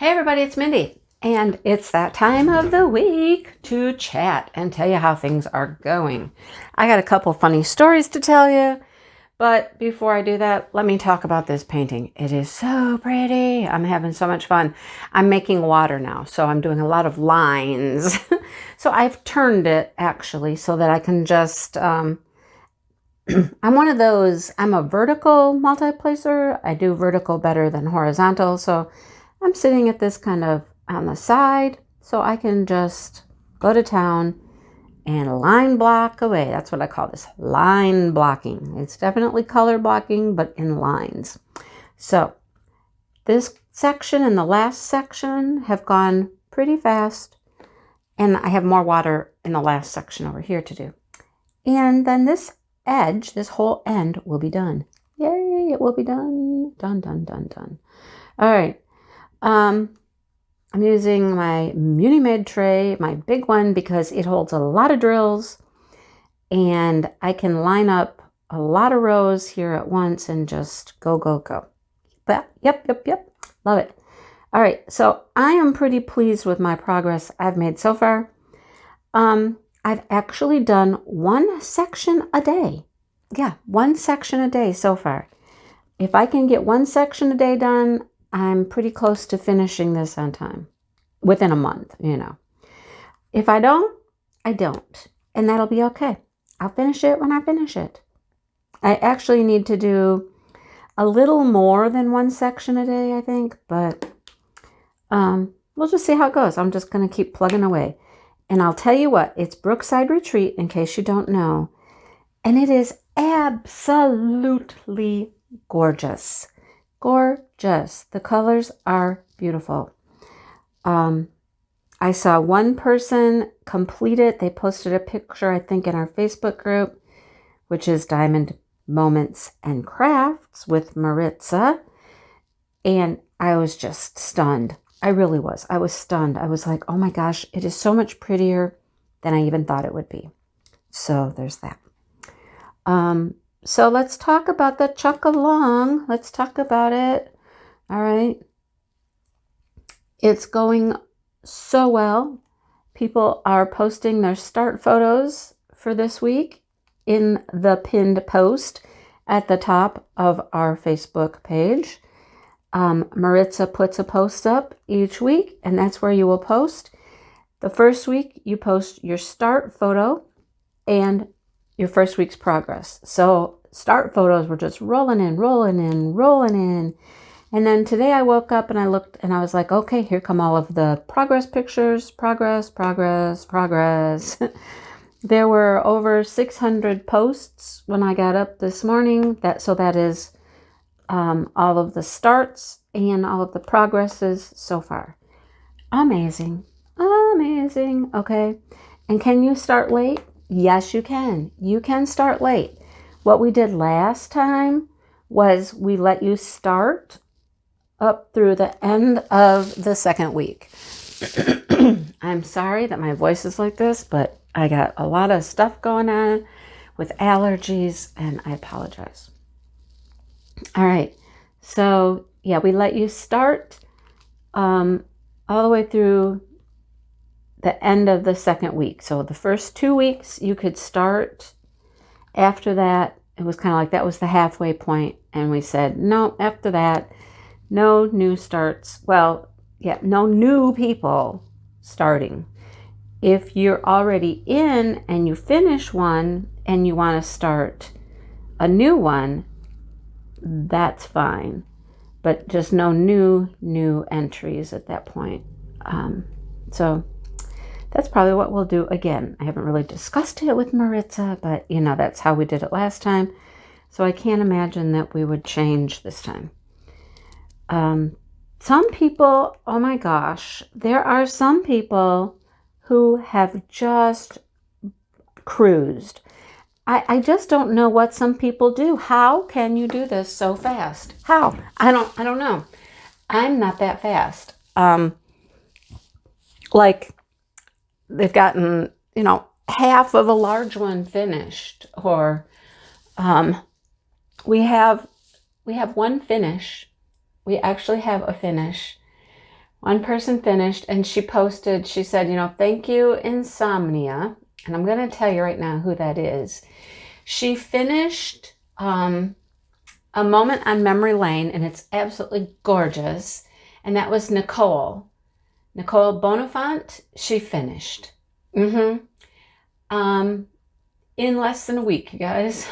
Hey everybody, it's Mindy, and it's that time of the week to chat and tell you how things are going. I got a couple funny stories to tell you, but before I do that, let me talk about this painting. It is so pretty. I'm having so much fun. I'm making water now, so I'm doing a lot of lines. So I've turned it actually so that I can just, I'm one of those, I'm a vertical multiplacer. I do vertical better than horizontal, so I'm sitting at this kind of on the side, so I can just go to town and line block away. That's what I call this, line blocking. It's definitely color blocking, but in lines. So this section and the last section have gone pretty fast, and I have more water in the last section over here to do. And then this edge, this whole end will be done. Yay, it will be done. Done, done, done, done. All right. I'm using my Muni-Made tray, my big one, because it holds a lot of drills and I can line up a lot of rows here at once and just go, go, go. But yep. Love it. All right. So I am pretty pleased with my progress I've made so far. I've actually done one section a day. Yeah, one section a day so far. If I can get one section a day done, I'm pretty close to finishing this on time, within a month, you know. If I don't, I don't, and that'll be okay. I'll finish it when I finish it. I actually need to do a little more than one section a day, I think, but we'll just see how it goes. I'm just going to keep plugging away. And I'll tell you what, it's Brookside Retreat, in case you don't know, and it is absolutely gorgeous. Gorgeous. The colors are beautiful. I saw one person complete it. They posted a picture, I think, in our Facebook group, which is Diamond Moments and Crafts with Maritza. And I was just stunned. I really was. I was stunned. I was like, oh my gosh, it is so much prettier than I even thought it would be. So there's that. So let's talk about the chuck along. Let's talk about it. All right. It's going so well. People are posting their start photos for this week in the pinned post at the top of our Facebook page. Maritza puts a post up each week, and that's where you will post. The first week, you post your start photo and your first week's progress. So start photos were just rolling in. And then today I woke up and I looked and I was like, okay, here come all of the progress pictures. Progress. There were over 600 posts when I got up this morning. So that is all of the starts and all of the progresses so far. Amazing. Okay. And can you start late? Yes, you can. You can start late. What we did last time was we let you start up through the end of the second week. I'm sorry that my voice is like this, but I got a lot of stuff going on with allergies, and I apologize. All right. So, yeah, we let you start all the way through the end of the second week. So the first 2 weeks you could start. After that, it was kind of like that was the halfway point, and we said, no, after that, no new starts. Well, yeah, no new people starting. If you're already in and you finish one and you want to start a new one, that's fine. But just no new entries at that point. So that's probably what we'll do again. I haven't really discussed it with Maritza, but you know, that's how we did it last time. So I can't imagine that we would change this time. Some people, oh my gosh, there are some people who have just cruised. I just don't know what some people do. How can you do this so fast? How? I don't know. I'm not that fast. Like they've gotten, you know, half of a large one finished, or we have one finish. We actually have a finish One person finished, and she posted, she said, you know, thank you, Insomnia. And I'm going to tell you right now who that is. She finished A Moment on Memory Lane, and it's absolutely gorgeous. And that was Nicole. Nicole Bonifant, she finished. In less than a week, you guys.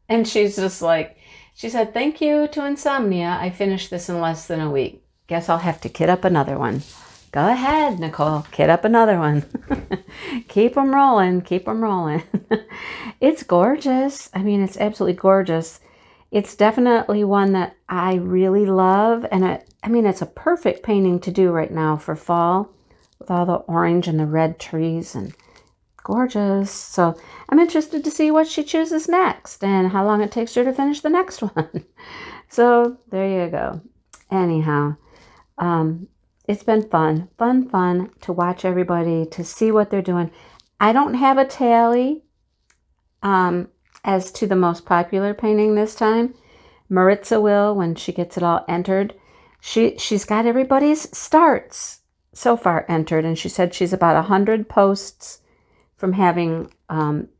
And she's just like, she said, thank you to Insomnia. I finished this in less than a week. Guess I'll have to kit up another one. Go ahead, Nicole, kit up another one. Keep them rolling, keep them rolling. It's gorgeous. I mean, it's absolutely gorgeous. It's definitely one that I really love. And I mean, it's a perfect painting to do right now for fall with all the orange and the red trees, and gorgeous. So I'm interested to see what she chooses next and how long it takes her to finish the next one. So there you go. Anyhow, it's been fun to watch everybody, to see what they're doing. I don't have a tally as to the most popular painting this time. Maritza will when she gets it all entered. She's got everybody's starts so far entered, and she said she's about 100 posts from having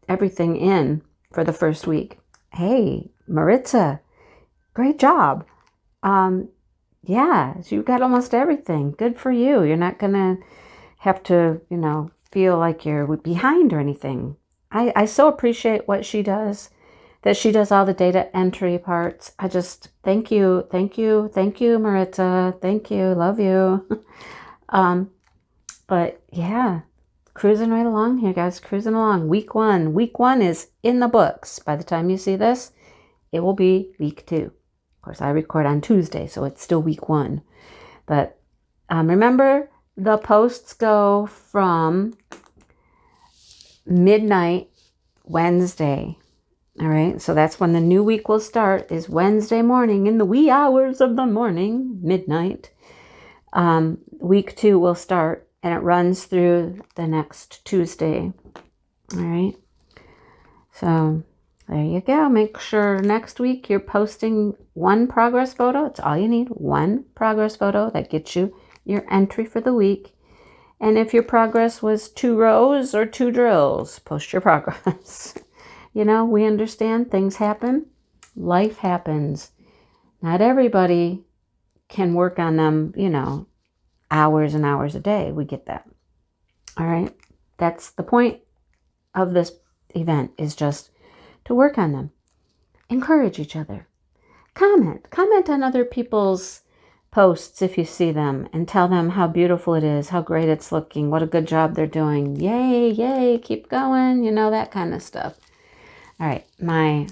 everything in for the first week. Hey, Maritza, great job. Yeah, you got almost everything. Good for you. You're not going to have to, you know, feel like you're behind or anything. I so appreciate what she does, that she does all the data entry parts. I just, thank you, Maritza. Thank you, love you. But yeah, cruising right along here, guys, cruising along. Week one. Week one is in the books. By the time you see this, it will be week 2. Of course, I record on Tuesday, so it's still week 1. But remember, the posts go from midnight Wednesday. All right, so that's when the new week will start, is Wednesday morning in the wee hours of the morning, midnight. Week 2 will start, and it runs through the next Tuesday. All right, so there you go. Make sure next week you're posting one progress photo. It's all you need, one progress photo that gets you your entry for the week. And if your progress was 2 rows or 2 drills, post your progress. You know, we understand things happen. Life happens. Not everybody can work on them, you know, hours and hours a day. We get that. All right. That's the point of this event, is just to work on them. Encourage each other. Comment on other people's posts if you see them, and tell them how beautiful it is, how great it's looking, what a good job they're doing. Yay, yay, keep going, you know, that kind of stuff. All right, my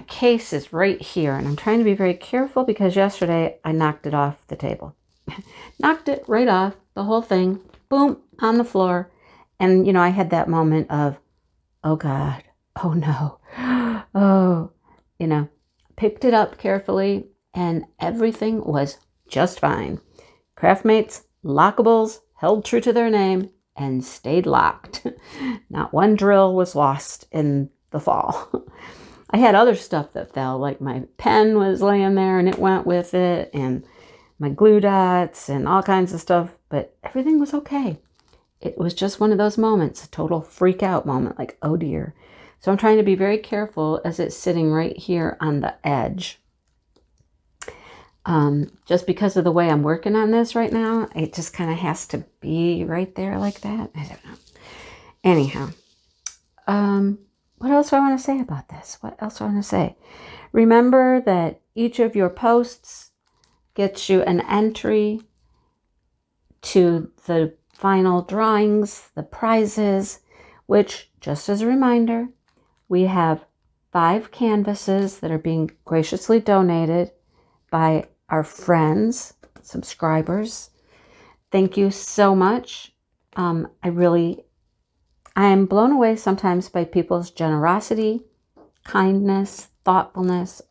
case is right here, and I'm trying to be very careful because yesterday I knocked it off the table. Knocked it right off, the whole thing, boom, on the floor. And, you know, I had that moment of, oh God, oh no, oh, you know, picked it up carefully, and everything was just fine. Craftmates, lockables, held true to their name and stayed locked. Not one drill was lost in the fall. I had other stuff that fell, like my pen was laying there and it went with it, and my glue dots and all kinds of stuff, but everything was okay. It was just one of those moments, a total freak out moment, like, oh dear. So I'm trying to be very careful as it's sitting right here on the edge. Just because of the way I'm working on this right now, it just kind of has to be right there like that. I don't know. Anyhow, what else do I want to say about this? What else do I want to say? Remember that each of your posts gets you an entry to the final drawings, the prizes, which, just as a reminder, we have 5 canvases that are being graciously donated by our friends, subscribers. Thank you so much. I am blown away sometimes by people's generosity, kindness, thoughtfulness.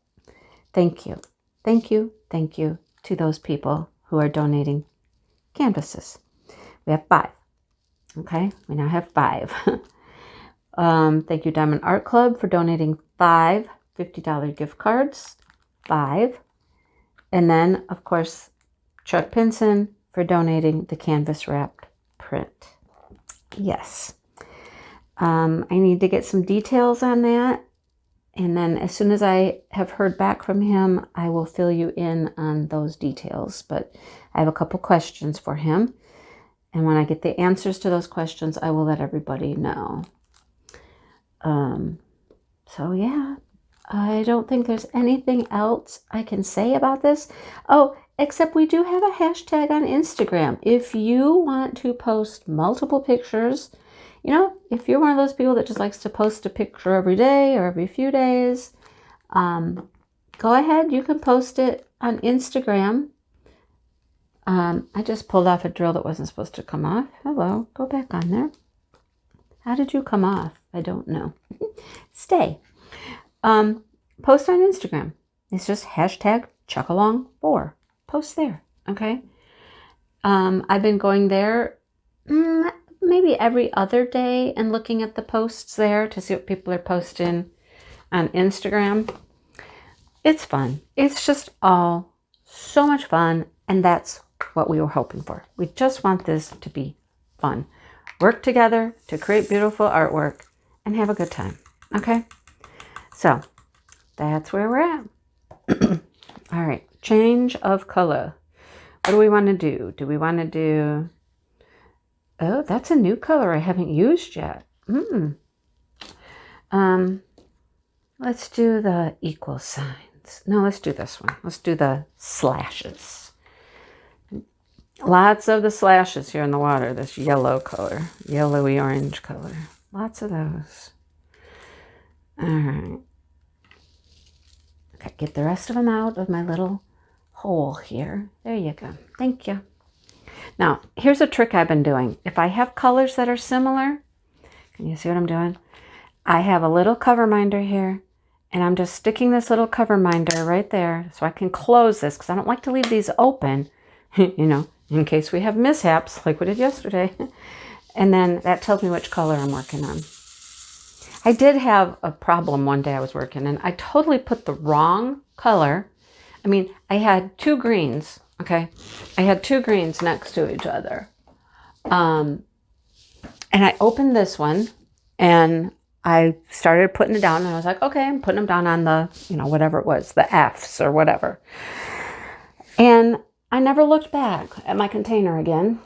Thank you. Thank you. Thank you to those people who are donating canvases. We have 5. Okay, we now have 5. Thank you, Diamond Art Club, for donating 5 $50 gift cards. 5. And then, of course, Chuck Pinson for donating the canvas wrapped print. Yes. I need to get some details on that. And then as soon as I have heard back from him, I will fill you in on those details. But I have a couple questions for him. And when I get the answers to those questions, I will let everybody know. So yeah, I don't think there's anything else I can say about this. Oh, except we do have a hashtag on Instagram. If you want to post multiple pictures, you know, if you're one of those people that just likes to post a picture every day or every few days, go ahead. You can post it on Instagram. I just pulled off a drill that wasn't supposed to come off. Hello, go back on there. How did you come off? I don't know. Stay. Post on Instagram. It's just hashtag chuckalong4. Post there, okay? I've been going there maybe every other day and looking at the posts there to see what people are posting on Instagram. It's fun. It's just all so much fun, and that's what we were hoping for. We just want this to be fun. Work together to create beautiful artwork and have a good time, okay? So that's where we're at. All right, change of color. What do we want to do? Do we want to do... Oh, that's a new color I haven't used yet. Let's do the equal signs. No, let's do this one. Let's do the slashes. Lots of the slashes here in the water, this yellow color, yellowy orange color. Lots of those. All right. Okay, get the rest of them out of my little hole here. There you go. Thank you. Now, here's a trick I've been doing. If I have colors that are similar, can you see what I'm doing? I have a little cover minder here, and I'm just sticking this little cover minder right there so I can close this, because I don't like to leave these open, you know, in case we have mishaps like we did yesterday. And then that tells me which color I'm working on. I did have a problem one day I was working, and I totally put the wrong color. I mean, I had two greens, okay? I had two greens next to each other. And I opened this one, and I started putting it down, and I was like, okay, I'm putting them down on the, you know, whatever it was, the F's or whatever. And I never looked back at my container again.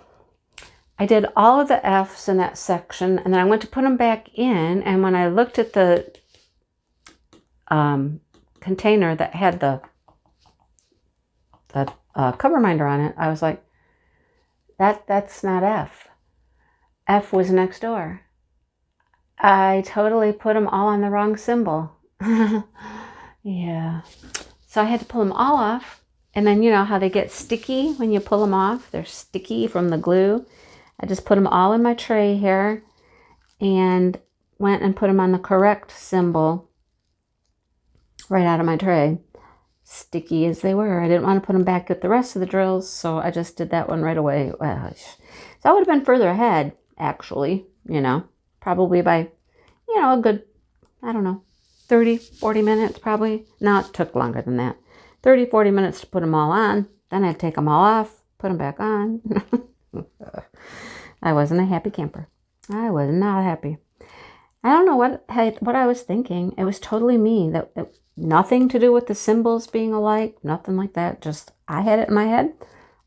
I did all of the F's in that section, and then I went to put them back in, and when I looked at the container that had the cover minder on it, I was like, that's not F. F was next door. I totally put them all on the wrong symbol. Yeah. So I had to pull them all off. And then you know how they get sticky when you pull them off? They're sticky from the glue. I just put them all in my tray here and went and put them on the correct symbol right out of my tray. Sticky as they were. I didn't want to put them back with the rest of the drills, so I just did that one right away. Well, so I would have been further ahead, actually, you know, probably by, you know, a good, I don't know, 30, 40 minutes probably. No, it took longer than that. 30, 40 minutes to put them all on. Then I'd take them all off, put them back on. I wasn't a happy camper. I was not happy. I don't know what I was thinking. It was totally me. Nothing to do with the symbols being alike. Nothing like that. Just I had it in my head.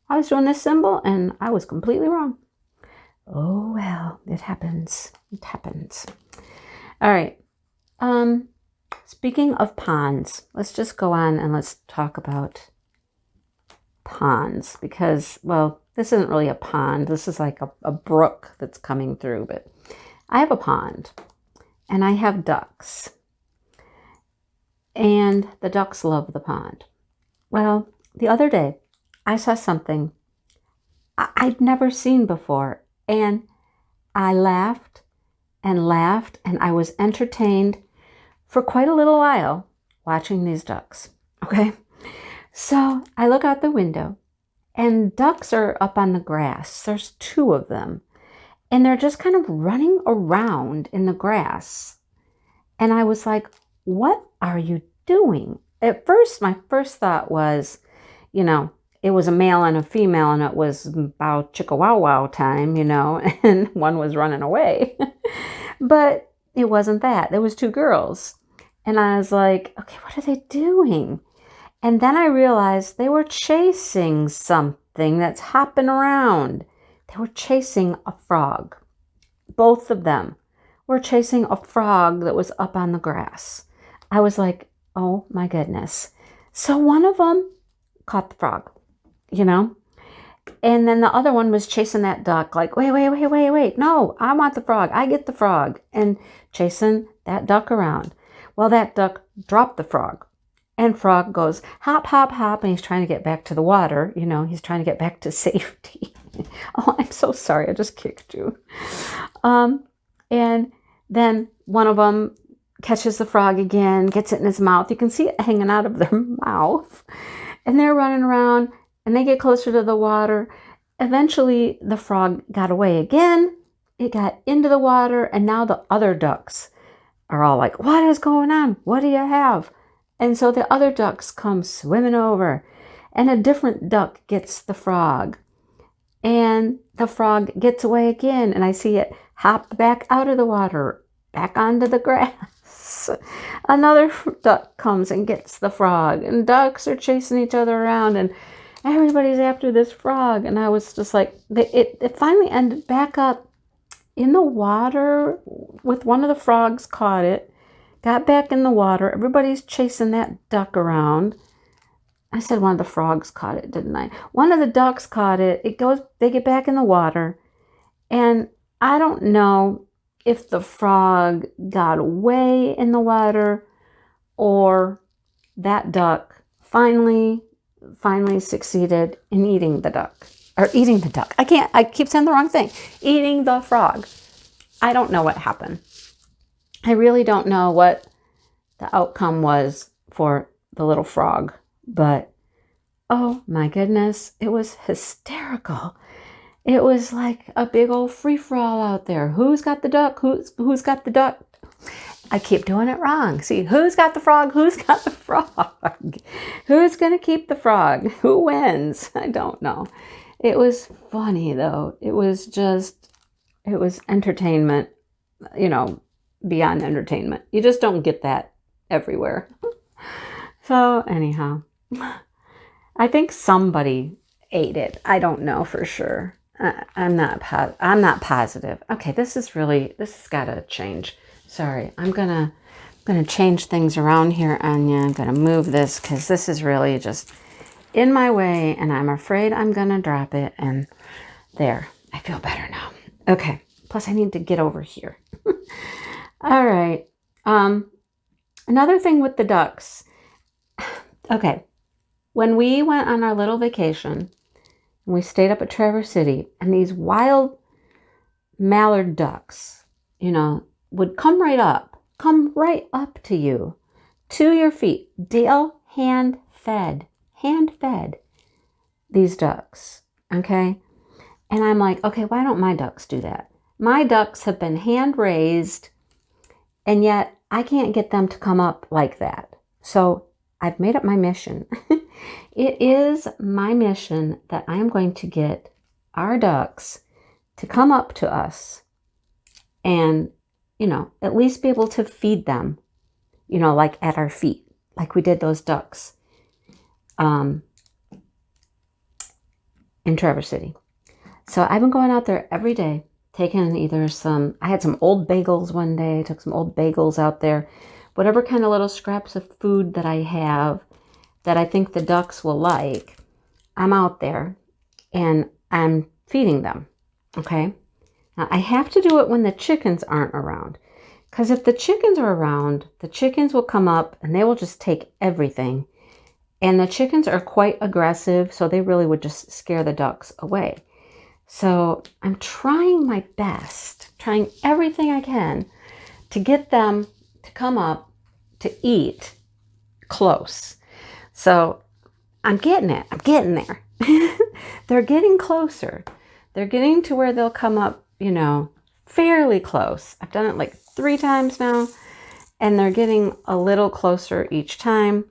I was doing this symbol and I was completely wrong. Oh, well, it happens. It happens. All right. Speaking of ponds, let's just go on and let's talk about ponds because, well, this isn't really a pond. This is like a brook that's coming through, but I have a pond and I have ducks and the ducks love the pond. Well, the other day I saw something I'd never seen before and I laughed and I was entertained for quite a little while watching these ducks, okay? So I look out the window and ducks are up on the grass. There's two of them. And they're just kind of running around in the grass. And I was like, what are you doing? At first, my first thought was, you know, it was a male and a female, and it was about chicka wow wow time, you know, and one was running away. But it wasn't that. There was two girls. And I was like, okay, what are they doing? And then I realized they were chasing something that's hopping around. They were chasing a frog. Both of them were chasing a frog that was up on the grass. I was like, oh my goodness. So one of them caught the frog, you know, and then the other one was chasing that duck like, wait. No, I want the frog. I get the frog. And chasing that duck around. Well, that duck dropped the frog. And frog goes hop, hop, hop. And he's trying to get back to the water. You know, he's trying to get back to safety. Oh, I'm so sorry. I just kicked you. And then one of them catches the frog again, gets it in his mouth. You can see it hanging out of their mouth. And they're running around and they get closer to the water. Eventually, the frog got away again. It got into the water. And now the other ducks are all like, what is going on? What do you have? And so the other ducks come swimming over. And a different duck gets the frog. And the frog gets away again. And I see it hop back out of the water, back onto the grass. Another duck comes and gets the frog. And ducks are chasing each other around. And everybody's after this frog. And I was just like, it finally ended back up in the water with one of the frogs caught it. Got back in the water. Everybody's chasing that duck around. I said one of the frogs caught it, didn't I? One of the ducks caught it. They get back in the water. And I don't know if the frog got away in the water or that duck finally succeeded in eating the duck. Or eating the duck. I keep saying the wrong thing. Eating the frog. I don't know what happened. I really don't know what the outcome was for the little frog. But, oh my goodness, it was hysterical. It was like a big old free-for-all out there. Who's got the duck? Who's got the duck? I keep doing it wrong. See, who's got the frog? Who's got the frog? Who's going to keep the frog? Who wins? I don't know. It was funny, though. It was entertainment, you know, beyond entertainment. You just don't get that everywhere. So anyhow, I think somebody ate it. I don't know for sure. I'm not positive. Okay, this has got to change. Sorry, I'm gonna change things around here, Anya. I'm gonna move this because this is really just in my way, and I'm afraid I'm gonna drop it. And there, I feel better now. Okay. Plus, I need to get over here. All right. Another thing with the ducks. Okay. When we went on our little vacation, we stayed up at Traverse City, and these wild mallard ducks, you know, would come right up to you, to your feet. Dale hand fed these ducks. Okay. And I'm like, okay, why don't my ducks do that? My ducks have been hand raised, and yet I can't get them to come up like that. So I've made up my mission. It is my mission that I am going to get our ducks to come up to us and, you know, at least be able to feed them, you know, like at our feet, like we did those ducks in Traverse City. So I've been going out there every day, taking either I had some old bagels one day, took some old bagels out there, whatever kind of little scraps of food that I have that I think the ducks will like, I'm out there and I'm feeding them, okay? Now, I have to do it when the chickens aren't around, because if the chickens are around, the chickens will come up and they will just take everything. And the chickens are quite aggressive, so they really would just scare the ducks away. So I'm trying my best, trying everything I can to get them to come up to eat close. So I'm getting it. I'm getting there. They're getting closer. They're getting to where they'll come up, you know, fairly close. I've done it like 3 times now, and they're getting a little closer each time.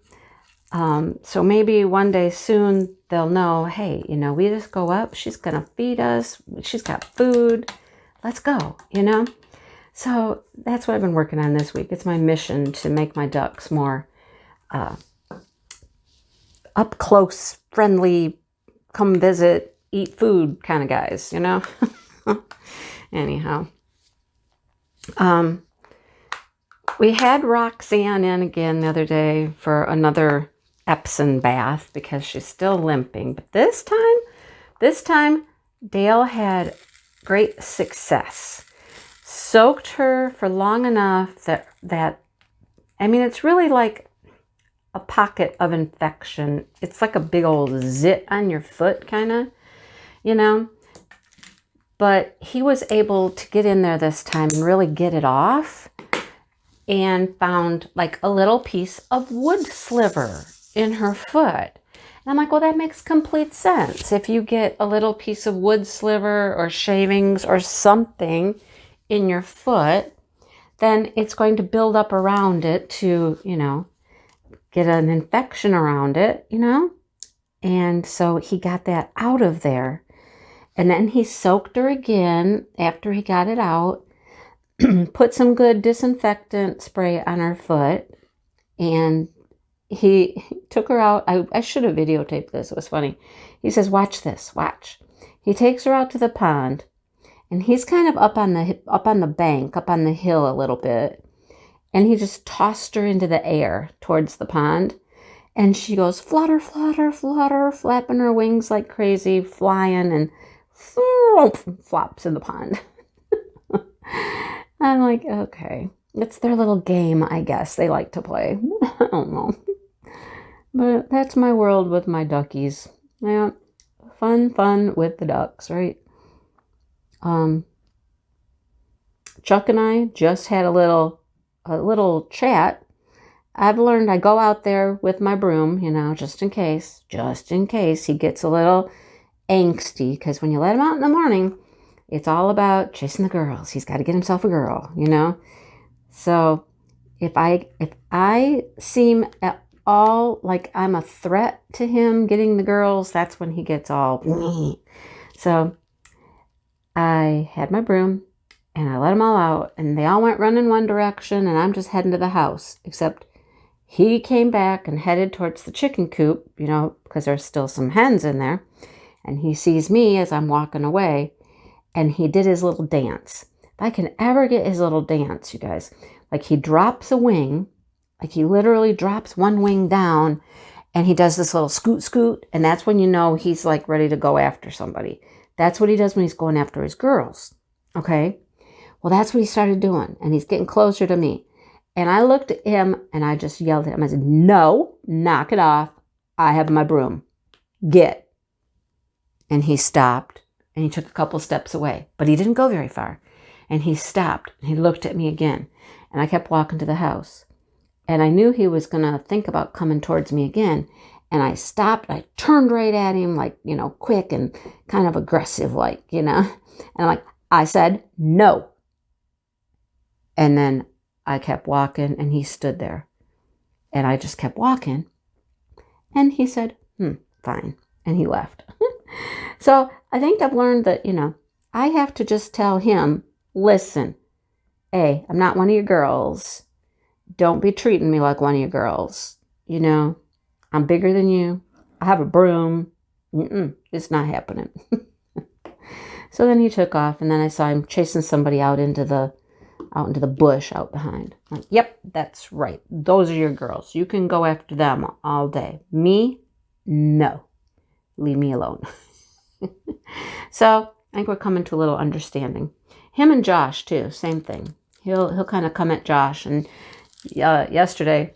So maybe one day soon they'll know, hey, you know, we just go up. She's going to feed us. She's got food. Let's go, you know. So that's what I've been working on this week. It's my mission to make my ducks more up close, friendly, come visit, eat food kind of guys, you know. Anyhow, we had Roxanne in again the other day for another Epsom bath because she's still limping. But this time, Dale had great success. Soaked her for long enough that I mean, it's really like a pocket of infection. It's like a big old zit on your foot, kind of, you know. But he was able to get in there this time and really get it off, and found like a little piece of wood sliver in her foot. And I'm like, well, that makes complete sense. If you get a little piece of wood sliver or shavings or something in your foot, then it's going to build up around it to, you know, get an infection around it, you know. And so he got that out of there. And then he soaked her again after he got it out, put some good disinfectant spray on her foot, and he took her out. I should have videotaped this. It was funny. He says, watch this, watch. He takes her out to the pond, and he's kind of up on the bank, up on the hill a little bit, and he just tossed her into the air towards the pond, and she goes flutter, flutter, flutter, flapping her wings like crazy, flying, and flops in the pond. I'm like, okay, it's their little game, I guess they like to play. I don't know. But that's my world with my duckies. Yeah, fun with the ducks, right? Chuck and I just had a little chat. I've learned I go out there with my broom, you know, just in case he gets a little angsty, because when you let him out in the morning, it's all about chasing the girls. He's got to get himself a girl, you know. So if I seem at all like I'm a threat to him getting the girls, that's when he gets all So I had my broom and I let them all out, and they all went running one direction, and I'm just heading to the house, except he came back and headed towards the chicken coop, you know, because there's still some hens in there. And he sees me as I'm walking away, and he did his little dance. If I can ever get his little dance, you guys, like he drops a wing, like he literally drops one wing down, and he does this little scoot, scoot, and that's when you know he's like ready to go after somebody. That's what he does when he's going after his girls, okay? Well, that's what he started doing, and he's getting closer to me. And I looked at him, and I just yelled at him. I said, no, knock it off. I have my broom. Get. And he stopped, and he took a couple steps away, but he didn't go very far. And he stopped, and he looked at me again, and I kept walking to the house. And I knew he was going to think about coming towards me again. And I stopped, I turned right at him, like, you know, quick and kind of aggressive, like, you know. And I said, no. And then I kept walking, and he stood there. And I just kept walking. And he said, fine. And he left. So I think I've learned that, you know, I have to just tell him, listen, hey, I'm not one of your girls. Don't be treating me like one of your girls. You know, I'm bigger than you. I have a broom. It's not happening. So then he took off, and then I saw him chasing somebody out into the bush out behind. Like, yep, that's right. Those are your girls. You can go after them all day. Me? No. Leave me alone. So I think we're coming to a little understanding. Him and Josh too, same thing. He'll kind of come at Josh, and yesterday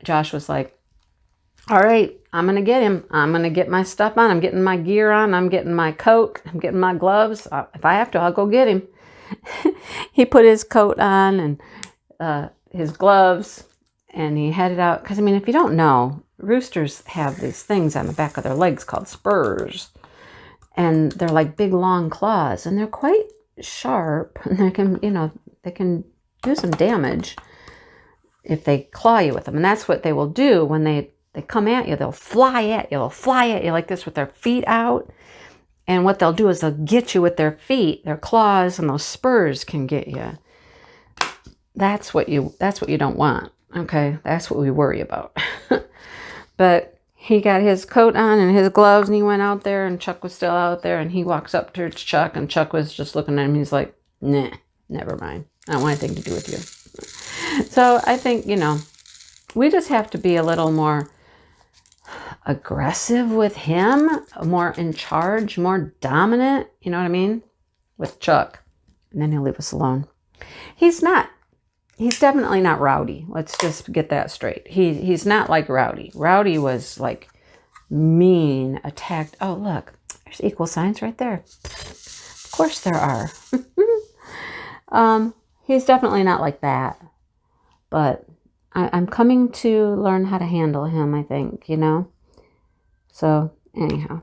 Josh was like, all right, I'm going to get him. I'm going to get my stuff on. I'm getting my gear on. I'm getting my coat. I'm getting my gloves. If I have to, I'll go get him. He put his coat on and his gloves, and he headed out. Because, I mean, if you don't know, roosters have these things on the back of their legs called spurs. And they're like big, long claws. And they're quite sharp. And they can, you know, they can do some damage if they claw you with them. And that's what they will do when they They come at you. They'll fly at you. They'll fly at you like this with their feet out. And what they'll do is they'll get you with their feet, their claws, and those spurs can get you. That's what you don't want. Okay, that's what we worry about. But he got his coat on and his gloves, and he went out there, and Chuck was still out there, and he walks up to Chuck, and Chuck was just looking at him. He's like, nah, never mind. I don't want anything to do with you. So I think, we just have to be a little more aggressive with him, more in charge, more dominant, you know what I mean, with Chuck. And then he'll leave us alone. He's definitely not Rowdy. Let's just get that straight. He's not like Rowdy. Rowdy was like mean, attacked. Oh, look, there's equal signs right there. Of course there are. He's definitely not like that. But I'm coming to learn how to handle him, I think, So, anyhow.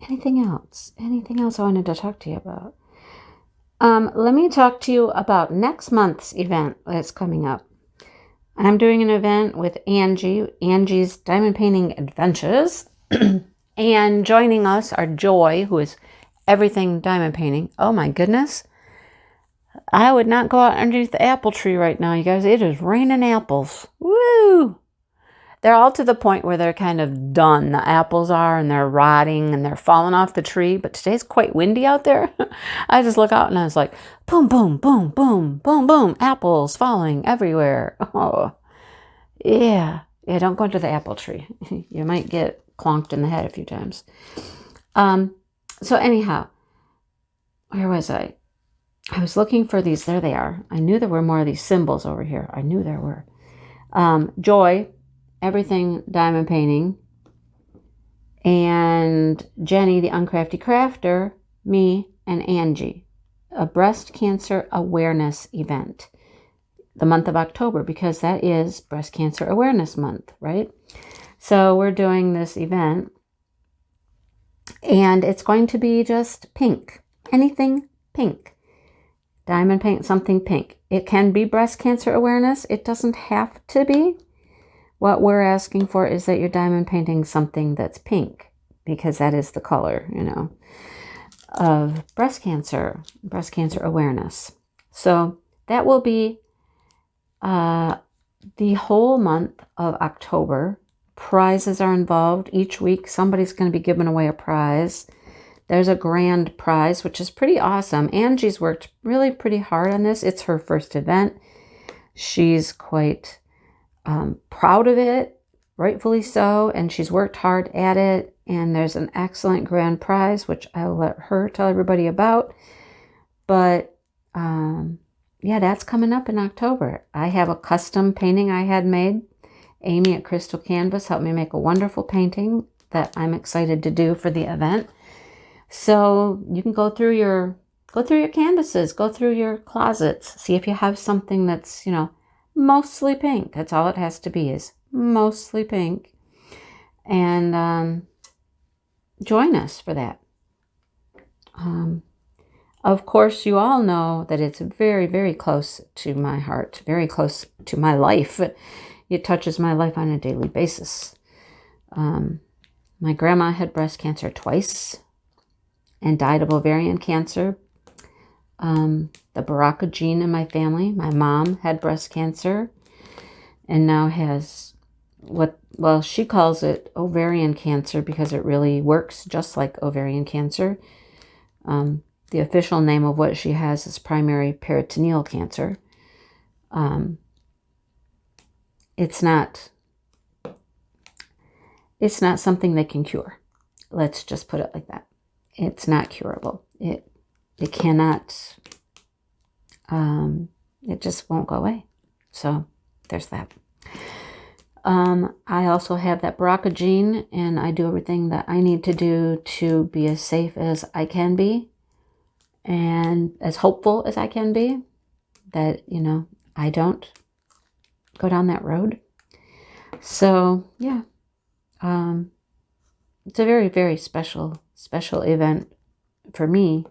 Anything else? Anything else I wanted to talk to you about? Let me talk to you about next month's event that's coming up. I'm doing an event with Angie, Angie's Diamond Painting Adventures. And joining us are Joy, who is everything diamond painting. Oh my goodness. I would not go out underneath the apple tree right now, you guys. It is raining apples. Woo! They're all to the point where they're kind of done. The apples are, and they're rotting, and they're falling off the tree. But today's quite windy out there. I just look out, and I was like, boom, boom, boom, boom, boom, boom. Apples falling everywhere. Oh, yeah. Yeah, don't go into the apple tree. You might get clonked in the head a few times. So anyhow, where was I? I was looking for these. There they are. I knew there were more of these symbols over here. I knew there were. Joy, everything diamond painting. And Jenny, the Uncrafty Crafter, me, and Angie. A breast cancer awareness event. The month of October, because that is Breast Cancer Awareness Month, right? So we're doing this event. And it's going to be just pink. Anything pink. Diamond paint something pink. It can be breast cancer awareness. It doesn't have to be. What we're asking for is that you're diamond painting something that's pink, because that is the color, of breast cancer awareness. So that will be the whole month of October. Prizes are involved. Each week, somebody's going to be giving away a prize. There's a grand prize, which is pretty awesome. Angie's worked really pretty hard on this. It's her first event. She's quite proud of it, rightfully so, and she's worked hard at it. And there's an excellent grand prize, which I'll let her tell everybody about. But yeah, that's coming up in October. I have a custom painting I had made. Amy at Crystal Canvas helped me make a wonderful painting that I'm excited to do for the event. So you can go through your canvases, go through your closets, see if you have something that's, mostly pink. That's all it has to be, is mostly pink. And join us for that. Of course, you all know that it's very, very close to my heart, very close to my life. It touches my life on a daily basis. My grandma had breast cancer twice and died of ovarian cancer. The BRCA gene in my family. My mom had breast cancer and now has she calls it ovarian cancer because it really works just like ovarian cancer. The official name of what she has is primary peritoneal cancer. It's not something they can cure. Let's just put it like that. It's not curable. It cannot, it just won't go away. So there's that. I also have that BRCA gene, and I do everything that I need to do to be as safe as I can be and as hopeful as I can be that, I don't go down that road. So yeah, it's a very, very special event for me,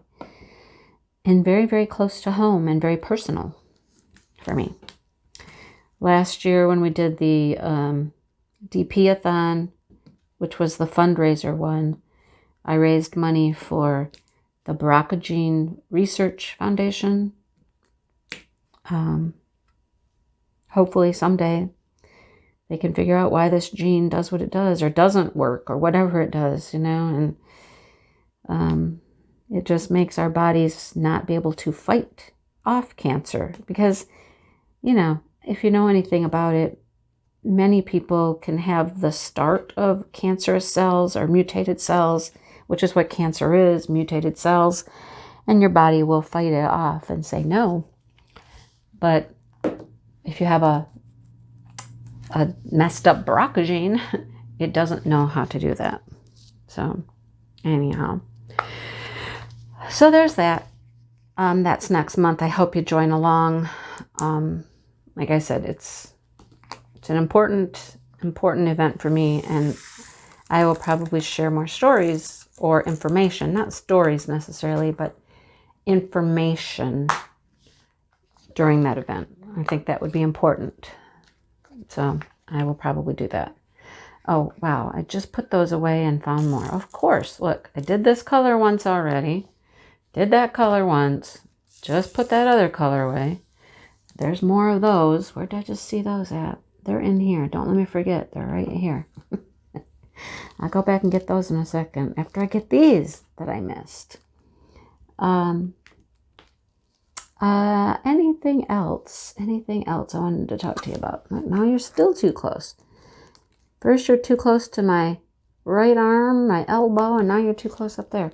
and very, very close to home and very personal for me. Last year when we did the DP-a-thon, which was the fundraiser one, I raised money for the Baraka Research Foundation. Hopefully someday they can figure out why this gene does what it does or doesn't work or whatever it does, you know, and it just makes our bodies not be able to fight off cancer because, you know, if you know anything about it, many people can have the start of cancerous cells or mutated cells, which is what cancer is, mutated cells, and your body will fight it off and say no. But if you have a messed up BRCA gene, it doesn't know how to do that. So anyhow, so there's that. That's next month. I hope you join along. Like I said, it's an important event for me, and I will probably share more stories or information, not stories necessarily, but information during that event. I think that would be important. So I will probably do that. Oh, wow. I just put those away and found more. Of course. Look, I did this color once already. Did that color once. Just put that other color away. There's more of those. Where did I just see those at? They're in here. Don't let me forget. They're right here. I'll go back and get those in a second after I get these that I missed. Anything else? Anything else I wanted to talk to you about? No, you're still too close. First you're too close to my right arm, my elbow, and now you're too close up there.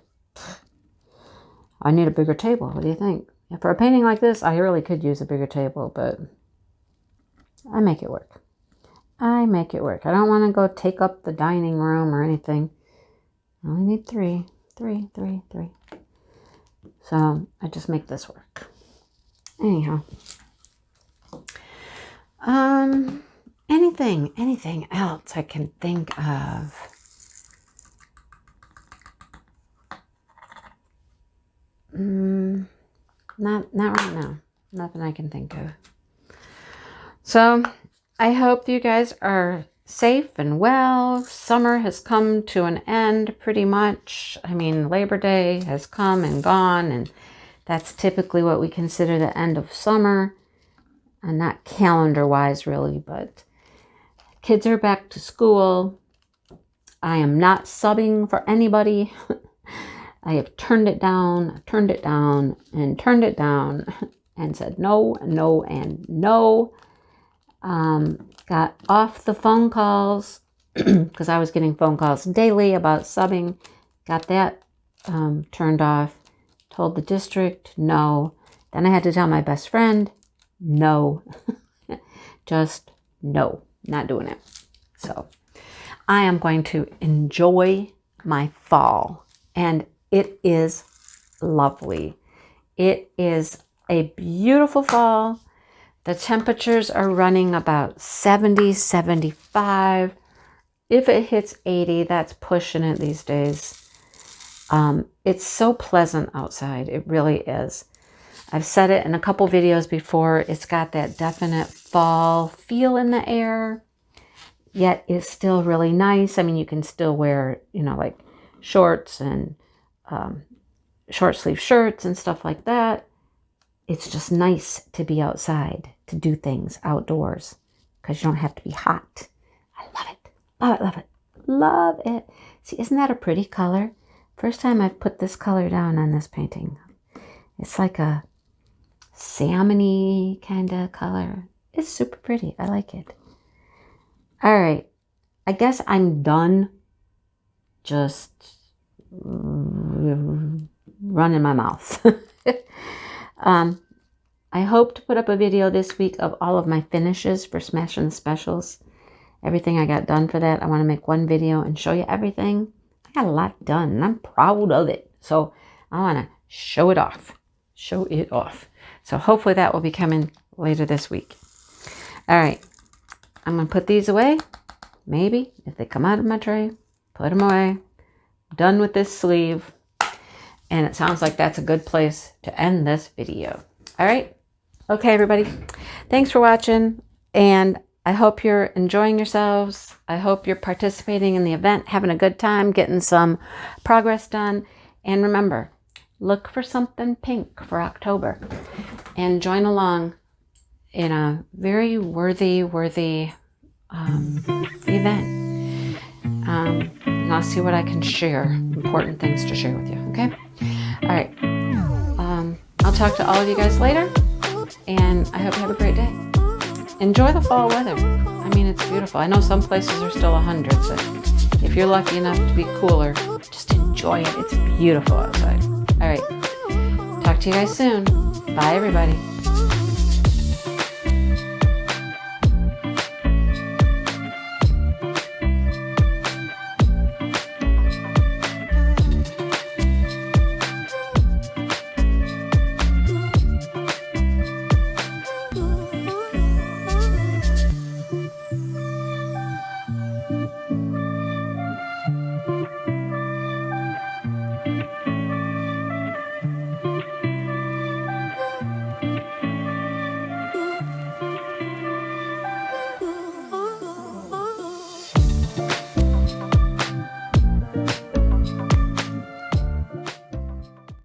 I need a bigger table. What do you think? For a painting like this, I really could use a bigger table, but I make it work. I make it work. I don't want to go take up the dining room or anything. I only need three. So I just make this work. Anyhow. Anything else I can think of? Not right now. Nothing I can think of. So I hope you guys are safe and well. Summer has come to an end pretty much. I mean, Labor Day has come and gone, and that's typically what we consider the end of summer. And not calendar-wise, really, but kids are back to school. I am not subbing for anybody. I have turned it down, and said no, and no. Got off the phone calls because I was getting phone calls daily about subbing. Got that turned off. Told the district no. Then I had to tell my best friend no. Just no. Not doing it. So I am going to enjoy my fall, and it is lovely. It is a beautiful fall. The temperatures are running about 70, 75. If it hits 80, that's pushing it these days. It's so pleasant outside. It really is. I've said it in a couple videos before. It's got that definite fall feel in the air, yet it's still really nice. I mean, you can still wear, you know, like shorts and short sleeve shirts and stuff like that. It's just nice to be outside, to do things outdoors, because you don't have to be hot. I love it. Love it, love it, love it. See, isn't that a pretty color? First time I've put this color down on this painting. It's like a salmon-y kind of color. It's super pretty. I like it. All right. I guess I'm done just running my mouth. I hope to put up a video this week of all of my finishes for Smashing the Specials. Everything I got done for that. I want to make one video and show you everything. I got a lot done, and I'm proud of it. So I want to show it off. Show it off. So hopefully that will be coming later this week. All right. I'm going to put these away. Maybe if they come out of my tray, put them away. Done with this sleeve. And it sounds like that's a good place to end this video. All right. Okay, everybody. Thanks for watching. And I hope you're enjoying yourselves. I hope you're participating in the event, having a good time, getting some progress done. And remember, look for something pink for October and join along in a very worthy event. And I'll see what I can share, important things to share with you, okay? All right. I'll talk to all of you guys later, and I hope you have a great day. Enjoy the fall weather. I mean, it's beautiful. I know some places are still 100, so if you're lucky enough to be cooler, just enjoy it. It's beautiful outside. All right. Talk to you guys soon. Bye, everybody.